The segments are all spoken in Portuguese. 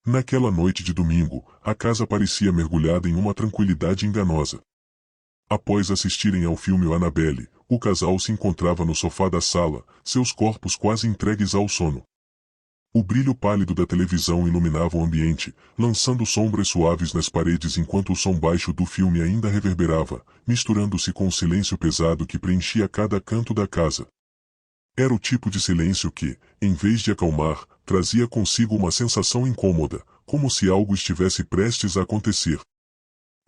Naquela noite de domingo, a casa parecia mergulhada em uma tranquilidade enganosa. Após assistirem ao filme Annabelle, o casal se encontrava no sofá da sala, seus corpos quase entregues ao sono. O brilho pálido da televisão iluminava o ambiente, lançando sombras suaves nas paredes enquanto o som baixo do filme ainda reverberava, misturando-se com o silêncio pesado que preenchia cada canto da casa. Era o tipo de silêncio que, em vez de acalmar, trazia consigo uma sensação incômoda, como se algo estivesse prestes a acontecer.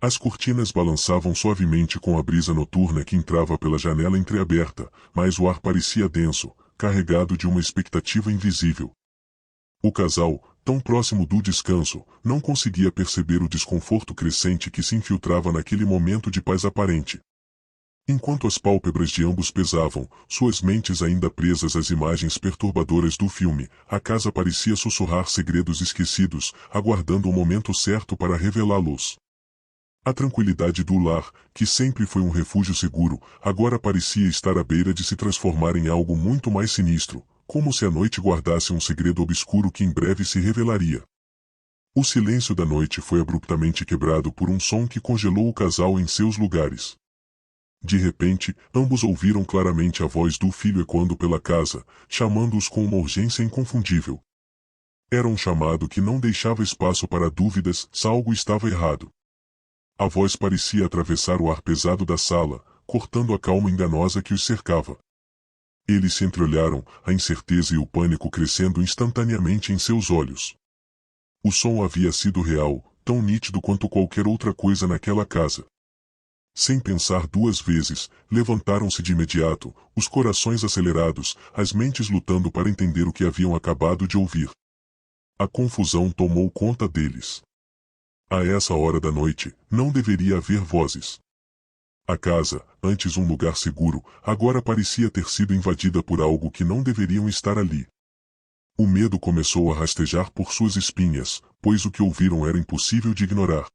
As cortinas balançavam suavemente com a brisa noturna que entrava pela janela entreaberta, mas o ar parecia denso, carregado de uma expectativa invisível. O casal, tão próximo do descanso, não conseguia perceber o desconforto crescente que se infiltrava naquele momento de paz aparente. Enquanto as pálpebras de ambos pesavam, suas mentes ainda presas às imagens perturbadoras do filme, a casa parecia sussurrar segredos esquecidos, aguardando o momento certo para revelá-los. A tranquilidade do lar, que sempre foi um refúgio seguro, agora parecia estar à beira de se transformar em algo muito mais sinistro, como se a noite guardasse um segredo obscuro que em breve se revelaria. O silêncio da noite foi abruptamente quebrado por um som que congelou o casal em seus lugares. De repente, ambos ouviram claramente a voz do filho ecoando pela casa, chamando-os com uma urgência inconfundível. Era um chamado que não deixava espaço para dúvidas se algo estava errado. A voz parecia atravessar o ar pesado da sala, cortando a calma enganosa que os cercava. Eles se entreolharam, a incerteza e o pânico crescendo instantaneamente em seus olhos. O som havia sido real, tão nítido quanto qualquer outra coisa naquela casa. Sem pensar duas vezes, levantaram-se de imediato, os corações acelerados, as mentes lutando para entender o que haviam acabado de ouvir. A confusão tomou conta deles. A essa hora da noite, não deveria haver vozes. A casa, antes um lugar seguro, agora parecia ter sido invadida por algo que não deveriam estar ali. O medo começou a rastejar por suas espinhas, pois o que ouviram era impossível de ignorar.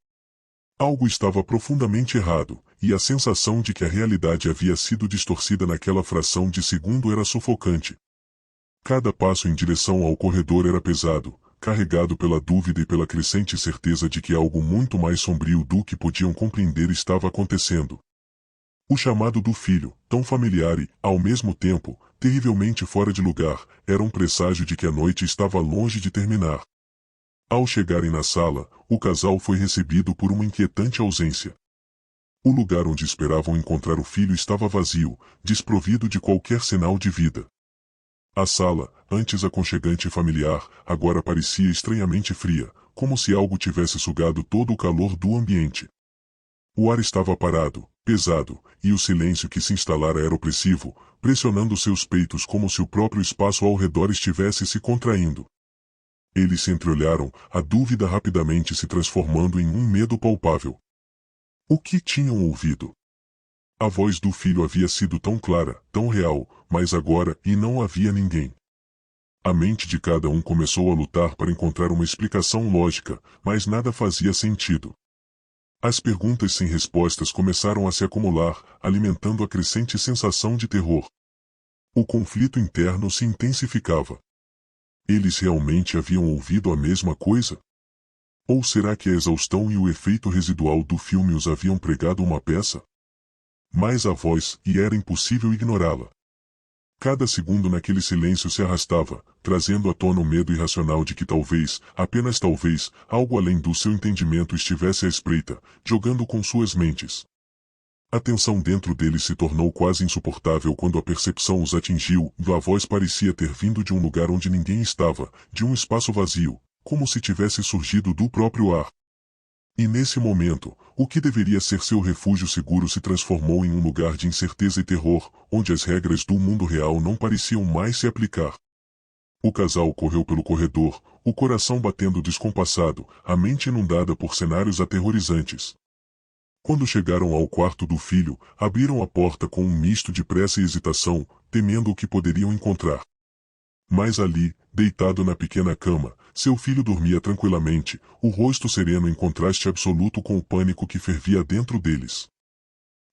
Algo estava profundamente errado, e a sensação de que a realidade havia sido distorcida naquela fração de segundo era sufocante. Cada passo em direção ao corredor era pesado, carregado pela dúvida e pela crescente certeza de que algo muito mais sombrio do que podiam compreender estava acontecendo. O chamado do filho, tão familiar e, ao mesmo tempo, terrivelmente fora de lugar, era um presságio de que a noite estava longe de terminar. Ao chegarem na sala, o casal foi recebido por uma inquietante ausência. O lugar onde esperavam encontrar o filho estava vazio, desprovido de qualquer sinal de vida. A sala, antes aconchegante e familiar, agora parecia estranhamente fria, como se algo tivesse sugado todo o calor do ambiente. O ar estava parado, pesado, e o silêncio que se instalara era opressivo, pressionando seus peitos como se o próprio espaço ao redor estivesse se contraindo. Eles se entreolharam, a dúvida rapidamente se transformando em um medo palpável. O que tinham ouvido? A voz do filho havia sido tão clara, tão real, mas agora não havia ninguém. A mente de cada um começou a lutar para encontrar uma explicação lógica, mas nada fazia sentido. As perguntas sem respostas começaram a se acumular, alimentando a crescente sensação de terror. O conflito interno se intensificava. Eles realmente haviam ouvido a mesma coisa? Ou será que a exaustão e o efeito residual do filme os haviam pregado uma peça? Mas a voz, e era impossível ignorá-la. Cada segundo naquele silêncio se arrastava, trazendo à tona o medo irracional de que talvez, apenas talvez, algo além do seu entendimento estivesse à espreita, jogando com suas mentes. A tensão dentro deles se tornou quase insuportável quando a percepção os atingiu, e a voz parecia ter vindo de um lugar onde ninguém estava, de um espaço vazio, como se tivesse surgido do próprio ar. E nesse momento, o que deveria ser seu refúgio seguro se transformou em um lugar de incerteza e terror, onde as regras do mundo real não pareciam mais se aplicar. O casal correu pelo corredor, o coração batendo descompassado, a mente inundada por cenários aterrorizantes. Quando chegaram ao quarto do filho, abriram a porta com um misto de pressa e hesitação, temendo o que poderiam encontrar. Mas ali, deitado na pequena cama, seu filho dormia tranquilamente, o rosto sereno em contraste absoluto com o pânico que fervia dentro deles.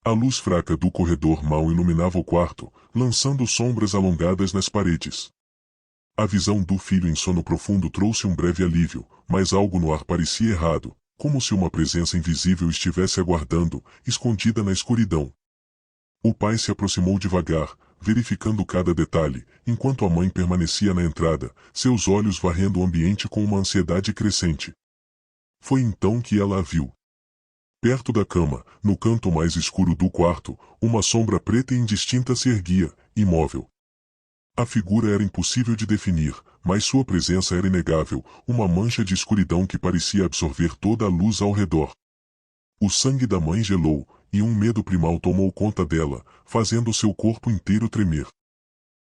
A luz fraca do corredor mal iluminava o quarto, lançando sombras alongadas nas paredes. A visão do filho em sono profundo trouxe um breve alívio, mas algo no ar parecia errado, como se uma presença invisível estivesse aguardando, escondida na escuridão. O pai se aproximou devagar, verificando cada detalhe, enquanto a mãe permanecia na entrada, seus olhos varrendo o ambiente com uma ansiedade crescente. Foi então que ela a viu. Perto da cama, no canto mais escuro do quarto, uma sombra preta e indistinta se erguia, imóvel. A figura era impossível de definir, mas sua presença era inegável, uma mancha de escuridão que parecia absorver toda a luz ao redor. O sangue da mãe gelou, e um medo primal tomou conta dela, fazendo seu corpo inteiro tremer.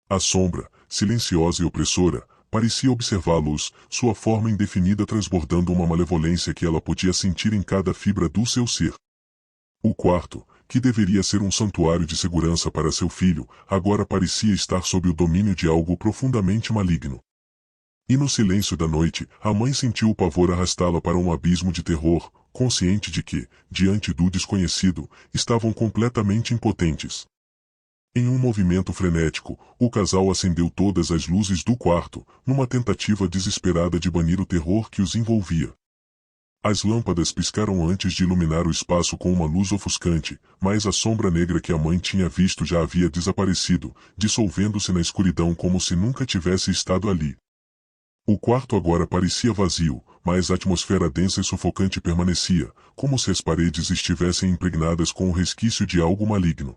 A sombra, silenciosa e opressora, parecia observá-los, sua forma indefinida transbordando uma malevolência que ela podia sentir em cada fibra do seu ser. O quarto, que deveria ser um santuário de segurança para seu filho, agora parecia estar sob o domínio de algo profundamente maligno. E no silêncio da noite, a mãe sentiu o pavor arrastá-la para um abismo de terror, consciente de que, diante do desconhecido, estavam completamente impotentes. Em um movimento frenético, o casal acendeu todas as luzes do quarto, numa tentativa desesperada de banir o terror que os envolvia. As lâmpadas piscaram antes de iluminar o espaço com uma luz ofuscante, mas a sombra negra que a mãe tinha visto já havia desaparecido, dissolvendo-se na escuridão como se nunca tivesse estado ali. O quarto agora parecia vazio, mas a atmosfera densa e sufocante permanecia, como se as paredes estivessem impregnadas com o resquício de algo maligno.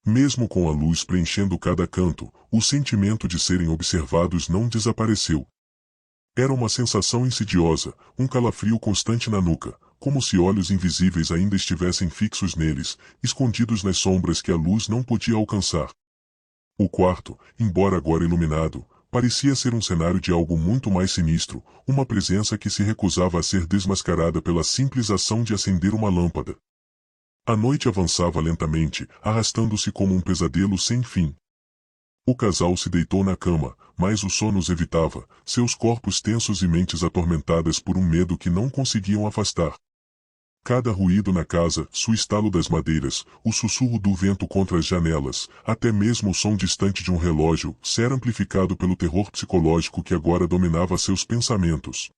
Mesmo com a luz preenchendo cada canto, o sentimento de serem observados não desapareceu. Era uma sensação insidiosa, um calafrio constante na nuca, como se olhos invisíveis ainda estivessem fixos neles, escondidos nas sombras que a luz não podia alcançar. O quarto, embora agora iluminado, parecia ser um cenário de algo muito mais sinistro, uma presença que se recusava a ser desmascarada pela simples ação de acender uma lâmpada. A noite avançava lentamente, arrastando-se como um pesadelo sem fim. O casal se deitou na cama, mas o sono os evitava, seus corpos tensos e mentes atormentadas por um medo que não conseguiam afastar. Cada ruído na casa, o estalo das madeiras, o sussurro do vento contra as janelas, até mesmo o som distante de um relógio, era amplificado pelo terror psicológico que agora dominava seus pensamentos.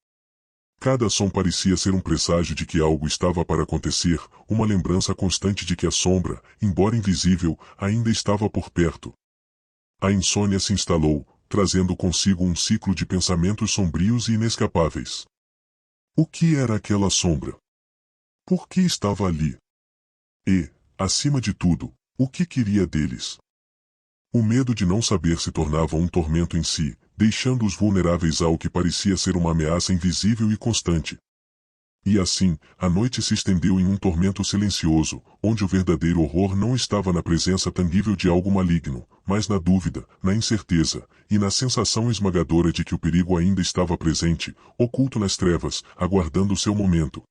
Cada som parecia ser um presságio de que algo estava para acontecer, uma lembrança constante de que a sombra, embora invisível, ainda estava por perto. A insônia se instalou, trazendo consigo um ciclo de pensamentos sombrios e inescapáveis. O que era aquela sombra? Por que estava ali? E, acima de tudo, o que queria deles? O medo de não saber se tornava um tormento em si, deixando-os vulneráveis ao que parecia ser uma ameaça invisível e constante. E assim, a noite se estendeu em um tormento silencioso, onde o verdadeiro horror não estava na presença tangível de algo maligno, mas na dúvida, na incerteza, e na sensação esmagadora de que o perigo ainda estava presente, oculto nas trevas, aguardando seu momento.